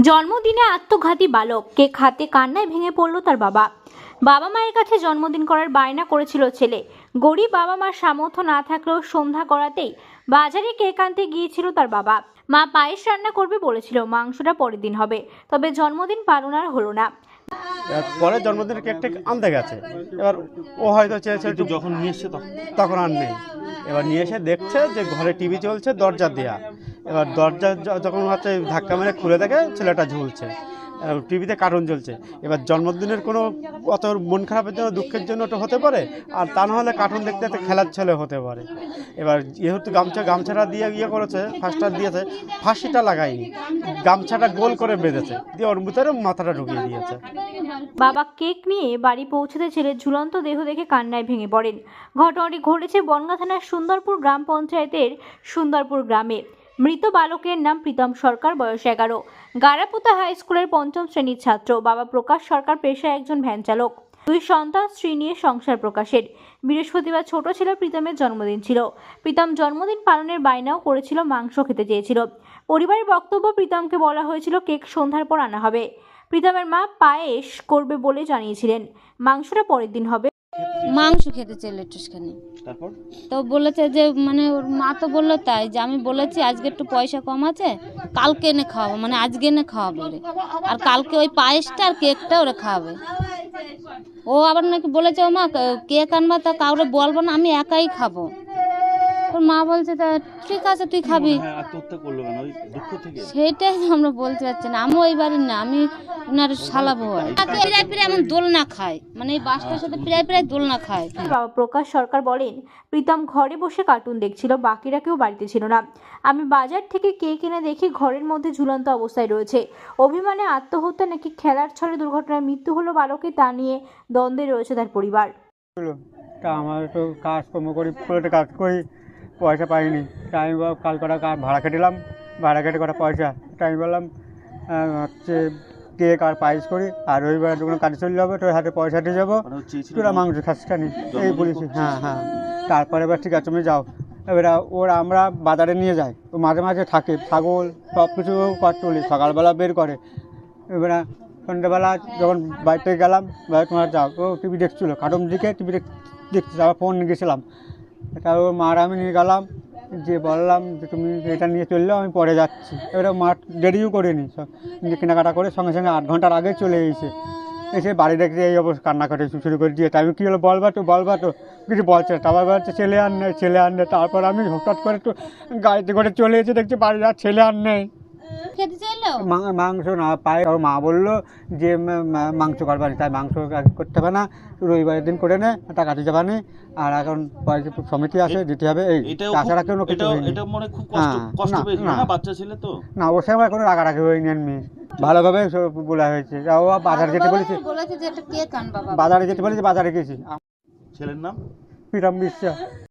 জন্মদিনে আত্মঘাতী বালক, কেক হাতে কান্নায় ভেঙে পড়ল তার বাবা। বাবা মায়ের কাছে জন্মদিন করার বায়না করেছিল ছেলে। গরিব বাবা মার সামর্থ্য না থাকলেও সন্ধ্যা গড়াতেই বাজারে কেক আনতে গিয়েছিল তার বাবা। মা পায়েস রান্না করবে বলেছিল, মাংসটা পরের দিন হবে, তবে জন্মদিন পালন আর হলো না। পরে জন্মদিনের কেকটা আনতে গেছে, এবার ও হয়তো চেয়েছে একটু, যখন নিয়ে এসছে তখন আর নেই। এবার নিয়ে এসে দেখছে যে ঘরে টিভি চলছে, দরজা দেয়া। এবার দরজা যখন হচ্ছে ধাক্কা মেরে খুলে দেখে ছেলেটা ঝুলছে, টিভিতে কার্টুন চলছে। এবার জন্মদিনের কোনো অত মন খারাপের জন্য, দুঃখের জন্য ওটা হতে পারে, আর তা নাহলে কার্টুন দেখতে দেখতে খেলার ছেলে হতে পারে। এবার যেহেতু গামছাটা দিয়ে করেছে, ফার্স্টটা দিয়েছে, ফাঁসিটা লাগায়নি, গামছাটা গোল করে বেঁধেছে, দিয়ে ওর ভিতরে মাথাটা ঢুকিয়ে দিয়েছে। বাবা কেক নিয়ে বাড়ি পৌঁছতে ছেলের ঝুলন্ত দেহ দেখে কান্নায় ভেঙে পড়েন। ঘটনাটি ঘটেছে বনগাঁ থানার সুন্দরপুর গ্রাম পঞ্চায়েতের সুন্দরপুর গ্রামে। মৃত বালকের নাম প্রীতম সরকার, বয়স 11, গারাপুতা হাই স্কুলের 5ম শ্রেণীর ছাত্র। বাবা প্রকাশ সরকার পেশায় একজন ভ্যান চালক। 2 সন্তান, স্ত্রী নিয়ে সংসার প্রকাশের। বৃহস্পতিবার ছোট ছেলে প্রীতমের জন্মদিন ছিল। প্রীতম জন্মদিন পালনের বায়নাও করেছিল, মাংস খেতে চেয়েছিল। পরিবারের বক্তব্য, প্রীতমকে বলা হয়েছিল কেক সন্ধ্যার পর আনা হবে। প্রীতমের মা পায়েস করবে বলে জানিয়েছিলেন, মাংসটা পরের দিন হবে। মাংস খেতে চাইলে একটুখানি, তারপর তো বলেছে যে মানে ওর মা তো বললো তাই, যে আমি বলেছি আজকে একটু পয়সা কম আছে, কালকে এনে খাওয়াবো, মানে আজকে এনে খাওয়াবে ওরে, আর কালকে ওই পায়েসটা আর কেকটা ওরে খাওয়াবে। ও আবার নাকি বলেছে, ও মা কেক আনবা তা কাউরে বলবো না, আমি একাই খাবো। ওর মা বলছে তা ঠিক আছে তুই খাবি। আত্মহত্যা করলো কেন? ওই দুঃখ থেকে? সেইটাই তো আমরা বলতে পারছি না। আমি ওই বাড়ির না, আমি ওনার শালা বউ। প্রায় প্রায় এমন দোলনা খায়, মানে এই বাসটার সাথে প্রায় প্রায় দোলনা খায়। বাবা প্রকাশ সরকার বলেন, প্রীতম ঘরে বসে কার্টুন দেখছিল, বাকিরা কেউ বাড়িতে ছিল না। আমি বাজার থেকে কেক এনে দেখি ঘরের মধ্যে ঝুলন্ত অবস্থায় রয়েছে। অভিমানে আত্মহত্যা নাকি খেলার ছলে দুর্ঘটনায় মৃত্যু হলো বালকের, তা নিয়ে দ্বন্দ্বে রয়েছে তার পরিবার। তা আমার তো কাজকর্ম করি, ফুলেতে কাজ করি, পয়সা পাইনি। তাই আমি কাল করা ভাড়া কেটেলাম, ভাড়া কেটে করা পয়সা, তাই আমি বললাম হচ্ছে কেক আর পায়েস করি, আর রবিবার যখন কাজে চলে যাবো তোর হাতে পয়সা দিয়ে যাবো, তোরা মাংস খাস কেন, এই বলেছি। হ্যাঁ। তারপরে এবার ঠিক আছে তুমি যাও। এবার আমরা বাজারে নিয়ে যাই, ও মাঝে মাঝে থাকে, ছাগল সব কিছু তুলি, সকালবেলা বের করে। এবার সন্ধ্যেবেলা যখন বাড়ি থেকে গেলাম, বাড়ি তোমার যাও, ও টিভি দেখছিলো, কার্টুন দিকে টিভি দেখছি, আবার ফোন নিয়ে গেছিলাম। এটা ও মার আমি নিয়ে গেলাম, যে বললাম যে তুমি এটা নিয়ে চললেও আমি পরে যাচ্ছি। এবারে মা দেরিও করিনি, কেনাকাটা করে সঙ্গে সঙ্গে 8 ঘন্টার আগে চলে এসে বাড়ি দেখতে এই অবস্থা, কান্না করে শুরু করে দিয়ে। তাই আমি কী হলো বলবা তো কিছু বলছে না। তারপর বলছে ছেলে আর নেই। তারপর আমি হঠাৎ করে একটু গাড়িতে করে চলে এসে দেখছি বাড়ি আর ছেলে আর নেই। খেতে চাইলো মাংস না পায়, ওর মা বললো যে মাংস করবানি, তাই মাংস করতে হবে না, রবিবারের দিন করে নে, টাকা দিতে পারি। আর এখন সমিতি আছে, দিতে হবে, এই তাছাড়া কোনো কিছু এটা মনে খুব কষ্ট পেয়েছিল না, বাচ্চা ছেলে তো না, ওর সময় কোনো রাগারাগি হয়নি। এমনি ভালোভাবে বলা হয়েছে। ও বাজারে যেতে বলেছে, যে একটা কেক আনবা, বাজারে যেতে বলেছে, বাজারে গেছি। ছেলের নাম প্রীতম বিশ্বাস।